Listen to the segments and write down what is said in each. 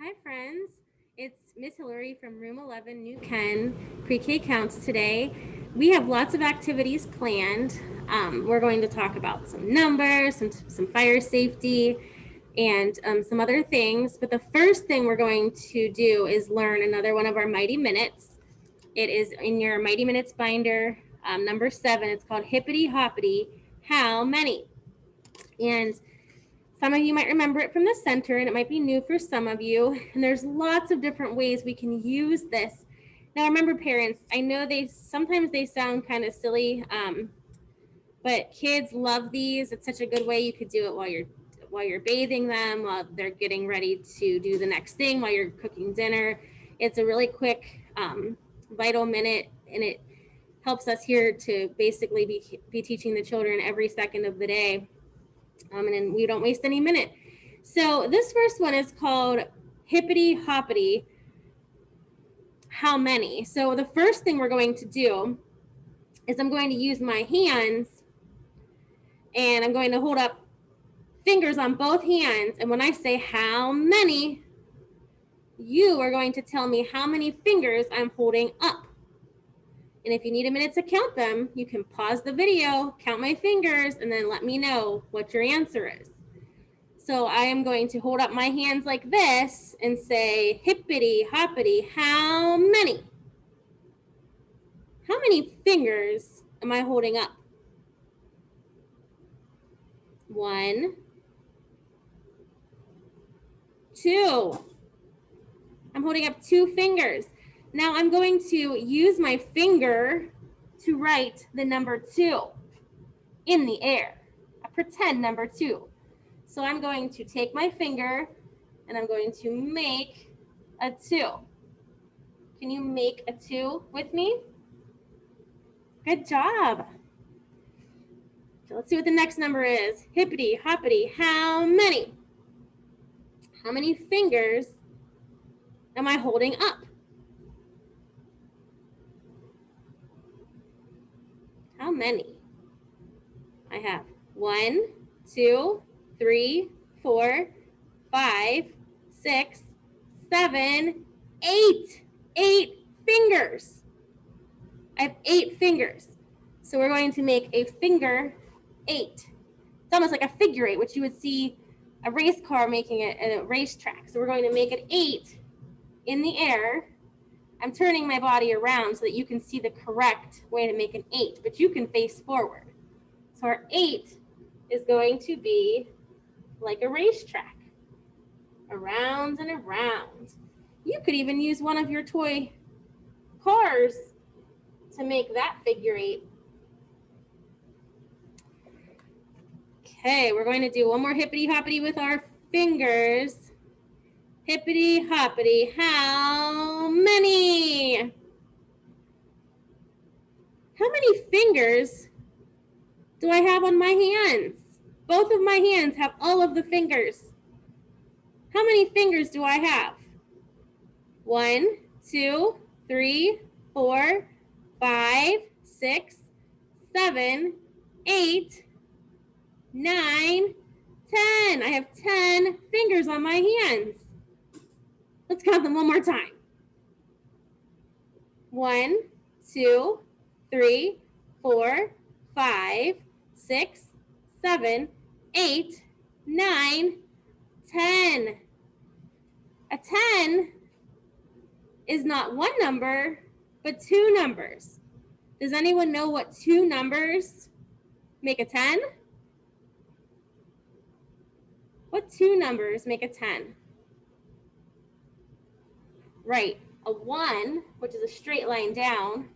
Hi, friends. It's Miss Hillary from Room 11, New Ken, Pre-K Counts today. We have lots of activities planned. We're going to talk about some numbers, some fire safety, and some other things. But the first thing we're going to do is learn another one of our Mighty Minutes. It is in your Mighty Minutes binder, number 7. It's called Hippity Hoppity, How Many? And some of you might remember it from the center, and it might be new for some of you. And there's lots of different ways we can use this. Now, remember, parents, I know sometimes they sound kind of silly, but kids love these. It's such a good way. You could do it while you're bathing them, while they're getting ready to do the next thing, while you're cooking dinner. It's a really quick, vital minute, and it helps us here to basically be teaching the children every second of the day. And then we don't waste any minute. So this first one is called Hippity Hoppity, How Many? So the first thing we're going to do is I'm going to use my hands, and I'm going to hold up fingers on both hands. And when I say how many, you are going to tell me how many fingers I'm holding up. And if you need a minute to count them, you can pause the video, count my fingers, and then let me know what your answer is. So I am going to hold up my hands like this and say, hippity hoppity, how many? How many fingers am I holding up? 1, 2. I'm holding up 2 fingers. Now I'm going to use my finger to write the number 2 in the air, a pretend number 2. So I'm going to take my finger and I'm going to make a 2. Can you make a 2 with me? Good job. So let's see what the next number is. Hippity hoppity, how many? How many fingers am I holding up? How many? I have 1, 2, 3, 4, 5, 6, 7, 8. 8 fingers. I have 8 fingers. So we're going to make a finger 8. It's almost like a figure 8, which you would see a race car making it at a racetrack. So we're going to make an 8 in the air. I'm turning my body around so that you can see the correct way to make an 8, but you can face forward. So our 8 is going to be like a racetrack, around and around. You could even use one of your toy cars to make that figure 8. Okay, we're going to do one more hippity hoppity with our fingers. Hippity hoppity, how many? How many fingers do I have on my hands? Both of my hands have all of the fingers. How many fingers do I have? 1, 2, 3, 4, 5, 6, 7, 8, 9, 10. I have 10 fingers on my hands. Let's count them one more time. 1, 2, 3, 4, 5, 6, 7, 8, 9, 10. A 10 is not one number, but 2 numbers. Does anyone know what 2 numbers make a 10? What 2 numbers make a 10? Right, a 1, which is a straight line down,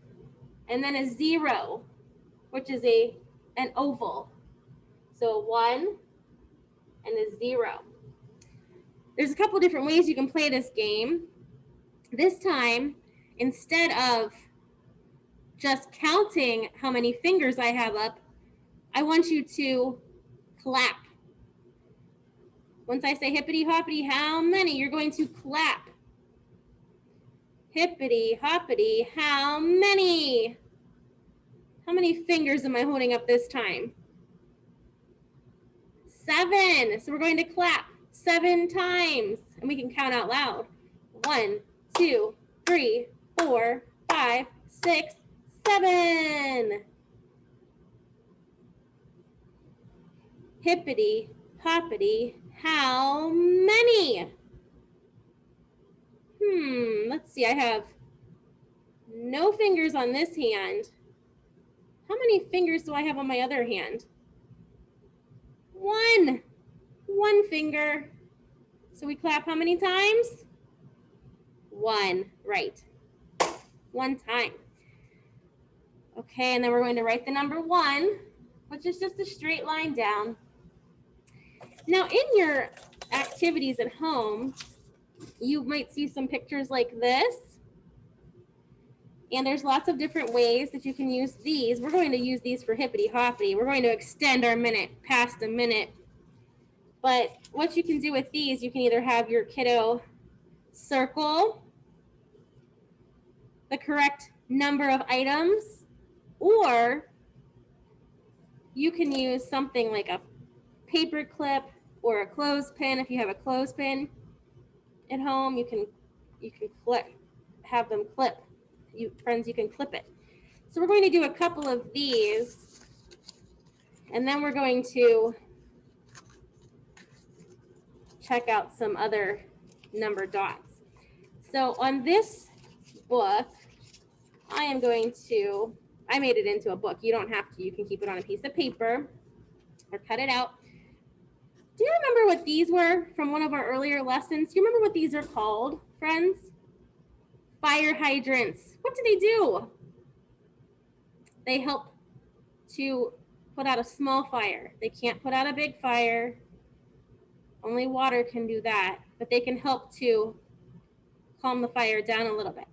and then a 0, which is an oval. So a 1 and a 0. There's a couple different ways you can play this game. This time, instead of just counting how many fingers I have up, I want you to clap. Once I say hippity hoppity, how many? You're going to clap. Hippity hoppity, how many? How many fingers am I holding up this time? 7. So we're going to clap 7 times. And we can count out loud. 1, 2, 3, 4, 5, 6, 7. Hippity, hoppity, how many? Let's see, I have no fingers on this hand. How many fingers do I have on my other hand? 1. 1 finger. So we clap how many times? 1, right. 1 time. Okay, and then we're going to write the number 1, which is just a straight line down. Now in your activities at home, you might see some pictures like this. And there's lots of different ways that you can use these. We're going to use these for hippity hoppity. We're going to extend our minute past a minute. But what you can do with these, you can either have your kiddo circle the correct number of items, or you can use something like a paper clip or a clothespin. If you have a clothespin at home, you can have them clip. Friends, you can clip it. So we're going to do a couple of these, and then we're going to check out some other number dots. So on this book, I made it into a book. You don't have to. You can keep it on a piece of paper or cut it out. Do you remember what these were from one of our earlier lessons? Do you remember what these are called, friends? Fire hydrants. What do? They help to put out a small fire. They can't put out a big fire. Only water can do that, but they can help to calm the fire down a little bit.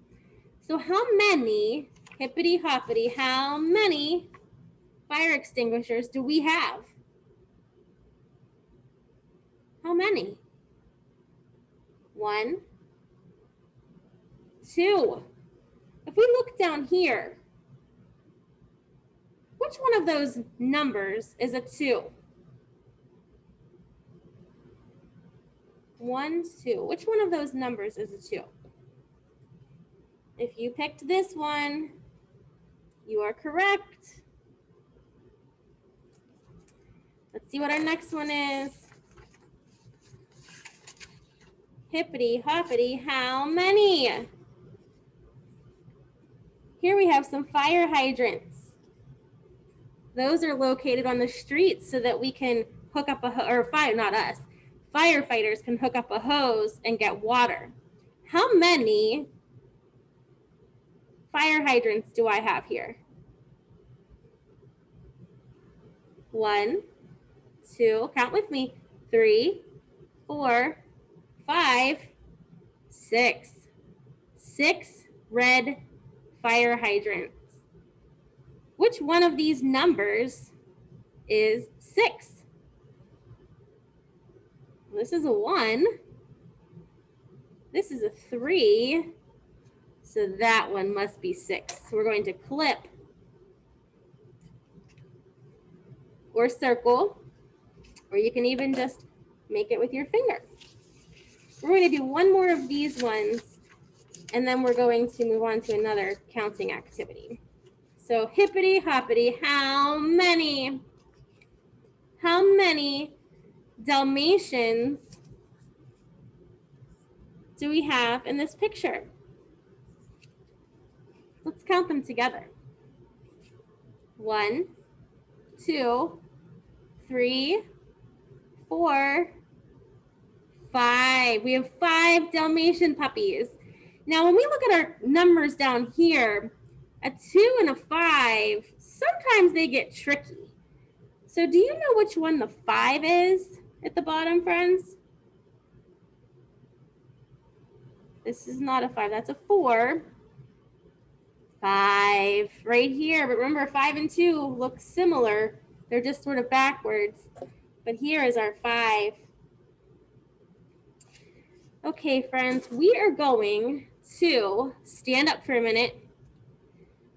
So how many, hippity hoppity, how many fire extinguishers do we have? How many? 1, 2. If we look down here, which one of those numbers is a 2? 1, 2. Which one of those numbers is a 2? If you picked this one, you are correct. Let's see what our next one is. Hippity hoppity, how many? Here we have some fire hydrants. Those are located on the streets so that we can hook up firefighters can hook up a hose and get water. How many fire hydrants do I have here? 1, 2, count with me, 3, 4, 5, 6. 6 red fire hydrants. Which one of these numbers is 6? This is a 1. This is a 3. So that one must be 6. So we're going to clip or circle, or you can even just make it with your finger. We're going to do one more of these ones, and then we're going to move on to another counting activity. So hippity hoppity, how many Dalmatians do we have in this picture? Let's count them together. 1, 2, 3, 4, 5. We have 5 Dalmatian puppies. Now, when we look at our numbers down here, a 2 and a 5, sometimes they get tricky. So do you know which one the 5 is at the bottom, friends? This is not a 5, that's a 4. 5 right here, but remember 5 and 2 look similar. They're just sort of backwards, but here is our 5. Okay, friends, we are going to stand up for a minute,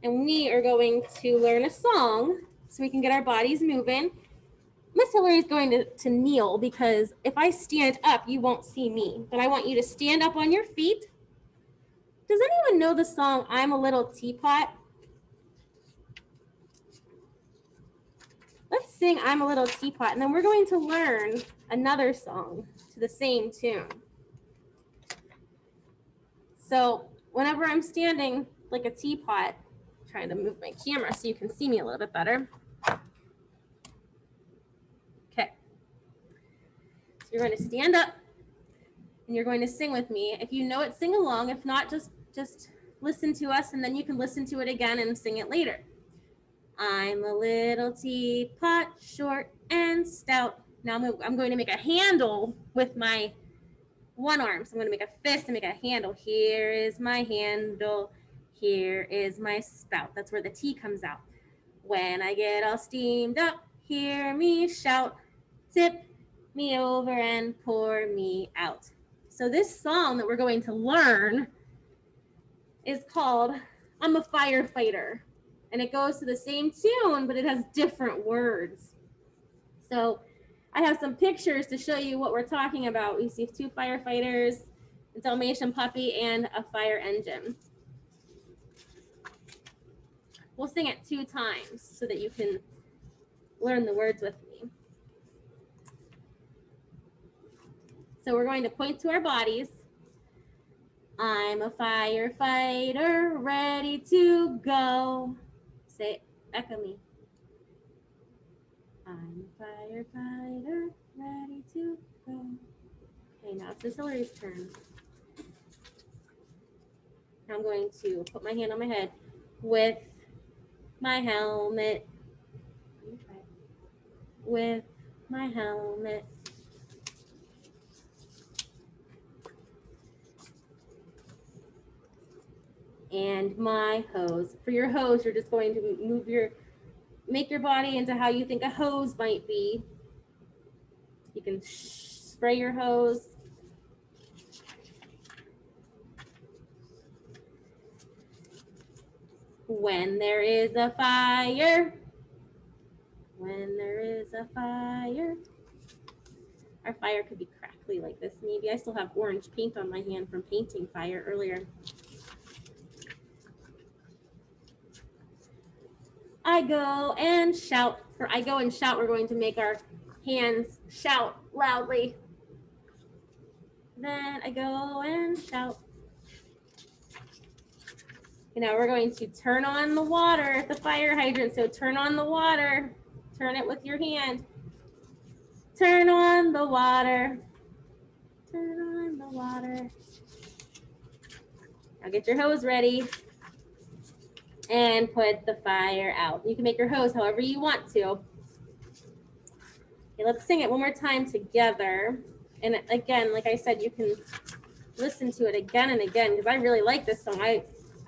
and we are going to learn a song so we can get our bodies moving. Miss Hillary is going to kneel because if I stand up, you won't see me. But I want you to stand up on your feet. Does anyone know the song I'm a Little Teapot? Let's sing I'm a Little Teapot, and then we're going to learn another song to the same tune. So whenever I'm standing like a teapot, I'm trying to move my camera so you can see me a little bit better. Okay. So you're going to stand up and you're going to sing with me. If you know it, sing along. If not, just listen to us, and then you can listen to it again and sing it later. I'm a little teapot, short and stout. Now I'm going to make a handle with my one arm. So I'm going to make a fist and make a handle. Here is my handle. Here is my spout. That's where the T comes out. When I get all steamed up, hear me shout. Tip me over and pour me out. So this song that we're going to learn is called I'm a Firefighter. And it goes to the same tune, but it has different words. So I have some pictures to show you what we're talking about. We see 2 firefighters, a Dalmatian puppy, and a fire engine. We'll sing it 2 times so that you can learn the words with me. So we're going to point to our bodies. I'm a firefighter, ready to go. Say, echo me. I'm a firefighter, ready to go. Okay, now it's Miss Hillary's turn. Now I'm going to put my hand on my head with my helmet. With my helmet. And my hose. For your hose, you're just going to make your body into how you think a hose might be. You can spray your hose. When there is a fire. When there is a fire. Our fire could be crackly like this. Maybe I still have orange paint on my hand from painting fire earlier. I go and shout. For I go and shout, we're going to make our hands shout loudly. Then I go and shout. Okay, now we're going to turn on the water at the fire hydrant. So turn on the water. Turn it with your hand. Turn on the water. Turn on the water. Now get your hose ready and put the fire out. You can make your hose however you want to. Okay, let's sing it one more time together. And again, like I said, you can listen to it again and again because I really like this song. I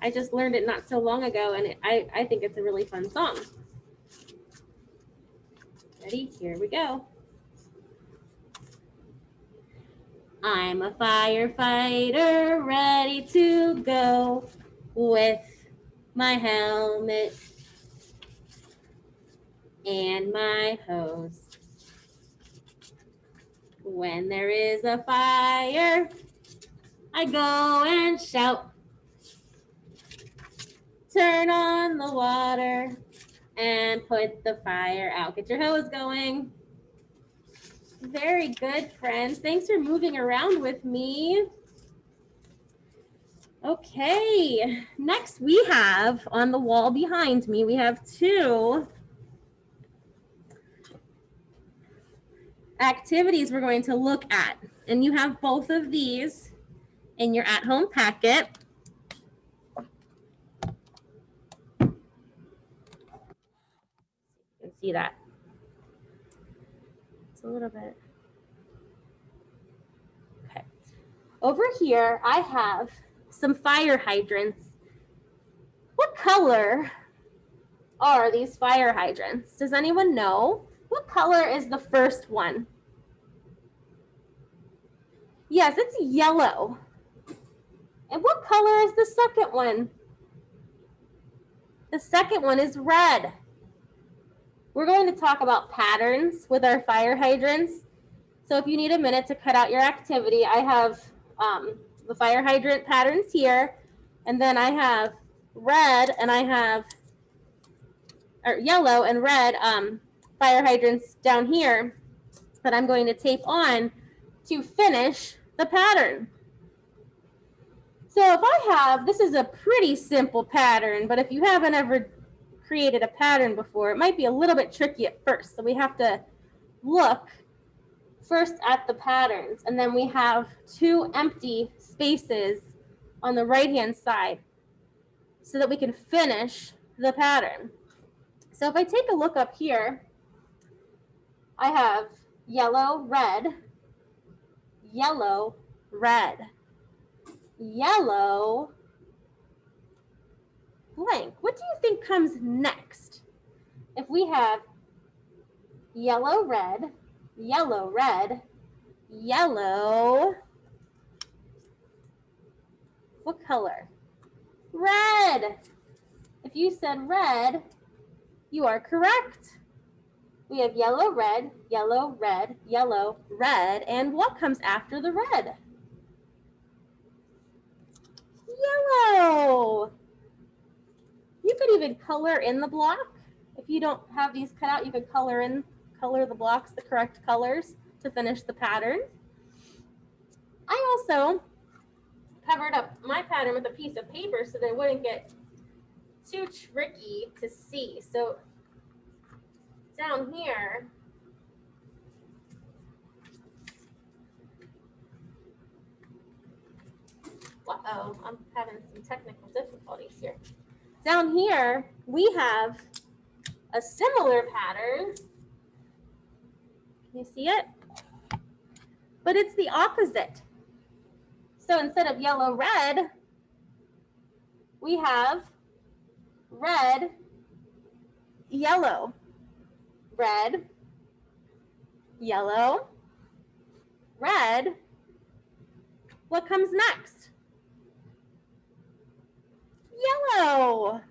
just learned it not so long ago, and I think it's a really fun song. Ready? Here we go. I'm a firefighter, ready to go with my helmet and my hose. When there is a fire, I go and shout. Turn on the water and put the fire out. Get your hose going. Very good, friends. Thanks for moving around with me. Okay, next we have on the wall behind me, we have 2 activities we're going to look at. And you have both of these in your at-home packet. You can see that. It's a little bit. Okay. Over here, I have some fire hydrants. What color are these fire hydrants? Does anyone know? What color is the first one? Yes, it's yellow. And what color is the second one? The second one is red. we're going to talk about patterns with our fire hydrants. So if you need a minute to cut out your activity, I have the fire hydrant patterns here, and then I have red and I have yellow and red fire hydrants down here that I'm going to tape on to finish the pattern. So if I have, this is a pretty simple pattern, but if you haven't ever created a pattern before, it might be a little bit tricky at first. So we have to look first at the patterns, and then we have 2 empty spaces on the right-hand side so that we can finish the pattern. So if I take a look up here, I have yellow, red, yellow, red, yellow, blank. What do you think comes next? If we have yellow, red, yellow, red, yellow, what color? Red. If you said red, you are correct. We have yellow, red, yellow, red, yellow, red, and what comes after the red? Yellow. You could even color in the block. If you don't have these cut out, you could color the blocks the correct colors to finish the pattern. I also covered up my pattern with a piece of paper so that it wouldn't get too tricky to see. So down here, uh-oh, I'm having some technical difficulties here. Down here, we have a similar pattern. Can you see it? But it's the opposite. So instead of yellow, red, we have red, yellow, red, yellow, red. What comes next? Yellow.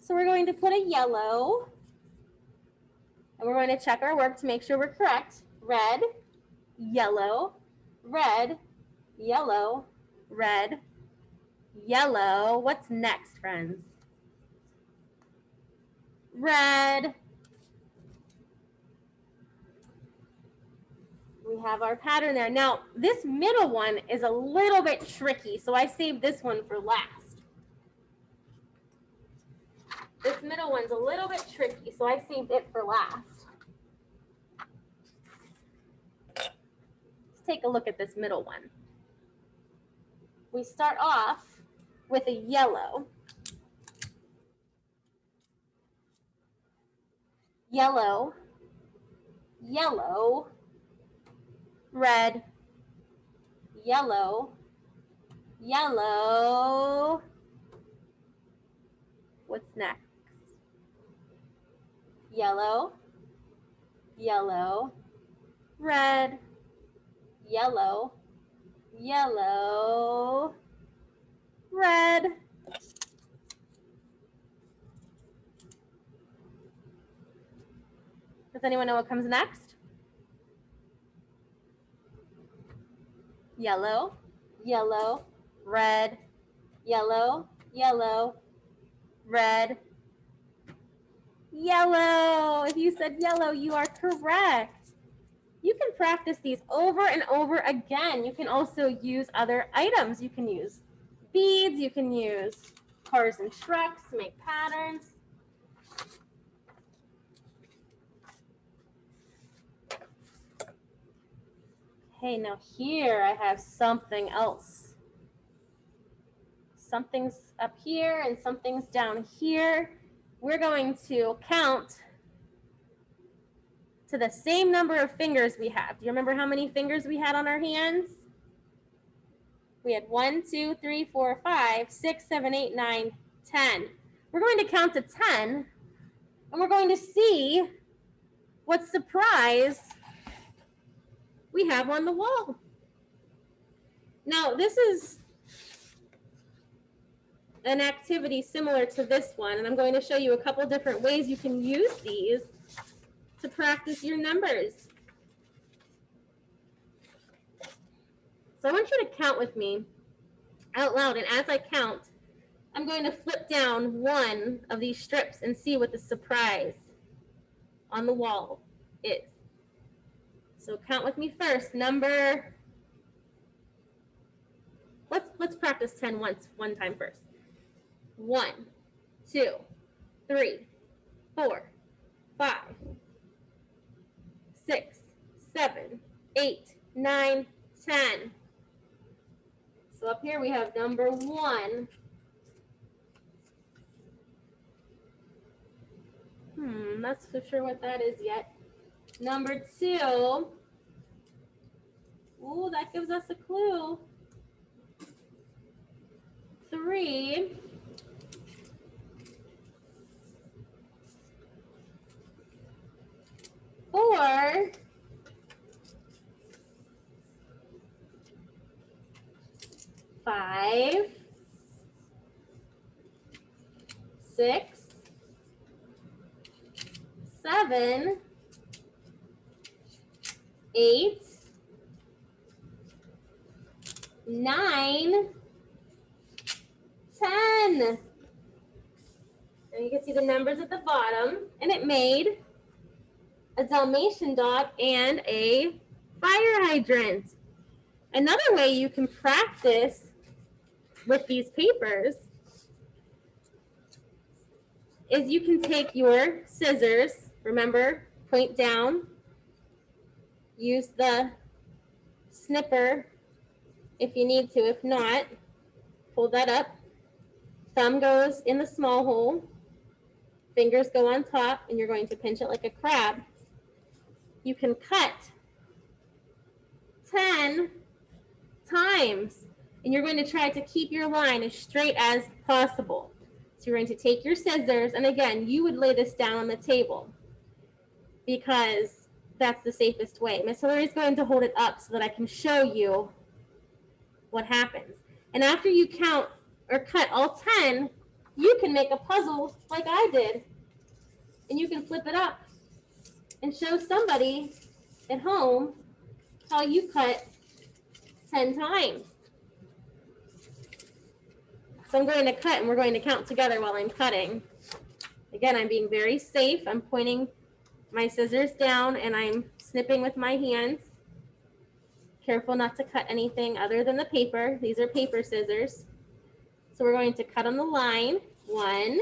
So we're going to put a yellow, and we're going to check our work to make sure we're correct. Red, yellow, red, yellow, red, yellow. What's next, friends? Red. We have our pattern there. Now, this middle one is a little bit tricky, so I saved this one for last. This middle one's a little bit tricky, so I saved it for last. Let's take a look at this middle one. We start off with a yellow. Yellow, yellow, red, yellow, yellow. What's next? Yellow, yellow, red, yellow, yellow, red. Does anyone know what comes next? Yellow, yellow, red, yellow, yellow, red, yellow. If you said yellow, you are correct. You can practice these over and over again. You can also use other items. You can use beads. You can use cars and trucks to make patterns. Okay, now here I have something else. Something's up here and something's down here. We're going to count to the same number of fingers we have. Do you remember how many fingers we had on our hands? We had 1, 2, 3, 4, 5, 6, 7, 8, 9, 10. We're going to count to 10, and we're going to see what surprise we have on the wall. Now, this is an activity similar to this one, and I'm going to show you a couple different ways you can use these to practice your numbers. So I want you to count with me out loud, and as I count, I'm going to flip down one of these strips and see what the surprise on the wall is. So count with me first. Number, let's practice 10 one time first. 1, 2, 3, 4, 5, 6, 7, 8, 9, 10. So up here we have number 1. Not so sure what that is yet. Number 2. Ooh, that gives us a clue. 3. 4. 5. 6. 7. 8. 9. 10. And you can see the numbers at the bottom, and it made a Dalmatian dog and a fire hydrant. Another way you can practice with these papers is you can take your scissors, remember, point down, use the snipper if you need to. If not, pull that up. Thumb goes in the small hole, fingers go on top, and you're going to pinch it like a crab. You can cut 10 times, and you're going to try to keep your line as straight as possible. So you're going to take your scissors, and again, you would lay this down on the table because that's the safest way. Miss Hillary is going to hold it up so that I can show you what happens. And after you count or cut all 10, you can make a puzzle like I did. And you can flip it up and show somebody at home how you cut 10 times. So I'm going to cut, and we're going to count together while I'm cutting. Again, I'm being very safe. I'm pointing my scissors down, and I'm snipping with my hands. Careful not to cut anything other than the paper. These are paper scissors. So we're going to cut on the line. 1,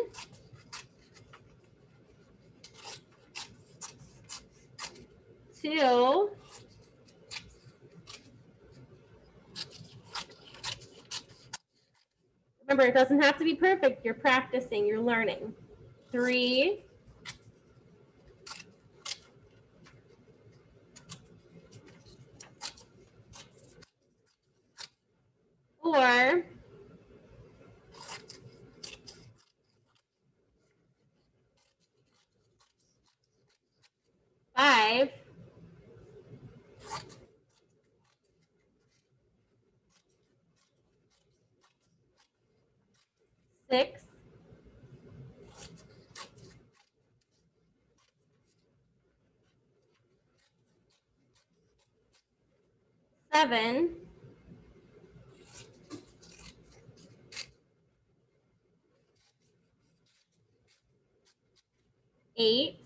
2, 'Remember, it doesn't have to be perfect. You're practicing, you're learning. 3, 4, 5, 6, 7, 8,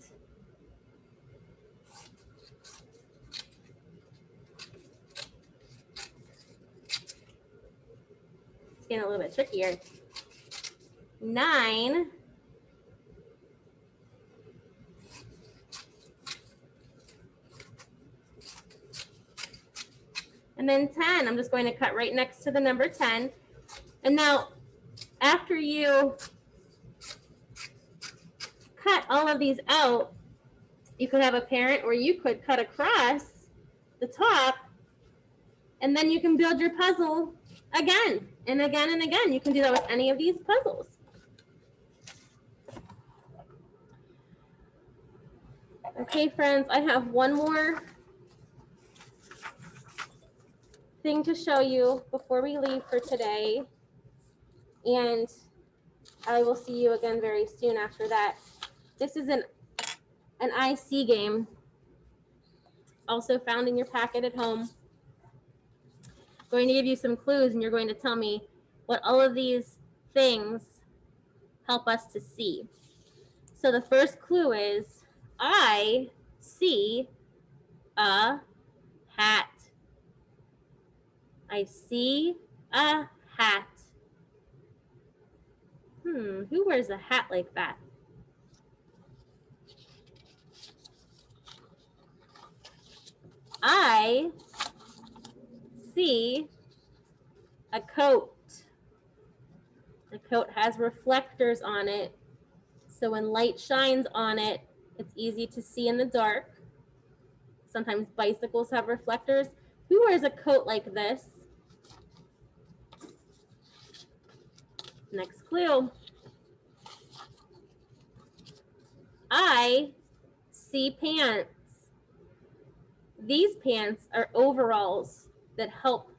'Getting a little bit trickier. 9, and then 10. I'm just going to cut right next to the number 10. And now, after you cut all of these out, you could have a parent, or you could cut across the top, and then you can build your puzzle again and again and again. You can do that with any of these puzzles. Okay, friends, I have one more thing to show you before we leave for today. And I will see you again very soon after that. This is an IC game, also found in your packet at home. I'm going to give you some clues, and you're going to tell me what all of these things help us to see. So the first clue is, I see a hat. I see a hat. Who wears a hat like that? I see a coat. The coat has reflectors on it, so when light shines on it, it's easy to see in the dark. Sometimes bicycles have reflectors. Who wears a coat like this? Next clue. I see pants. These pants are overalls that help,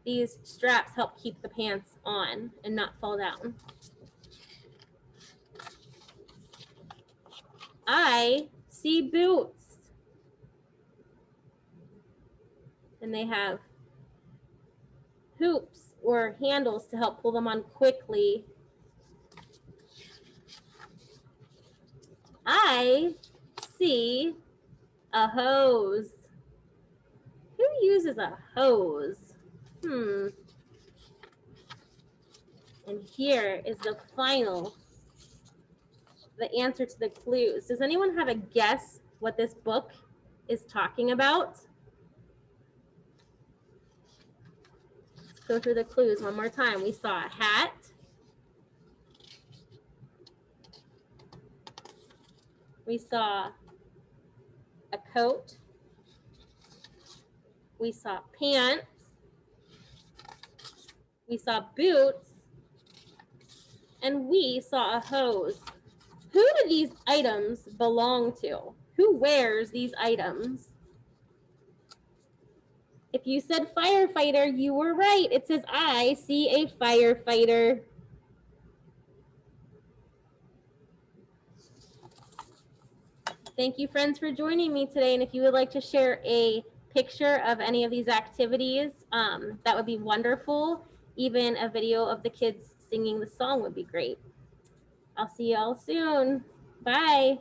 these straps help keep the pants on and not fall down. I see boots. And they have hoops or handles to help pull them on quickly. I see a hose. Who uses a hose? And here is the answer to the clues. Does anyone have a guess what this book is talking about? Let's go through the clues one more time. We saw a hat. We saw a coat. We saw pants. We saw boots. And we saw a hose. Who do these items belong to? Who wears these items? If you said firefighter, you were right. It says, I see a firefighter. Thank you, friends, for joining me today. And if you would like to share a picture of any of these activities, that would be wonderful. Even a video of the kids singing the song would be great. I'll see you all soon. Bye.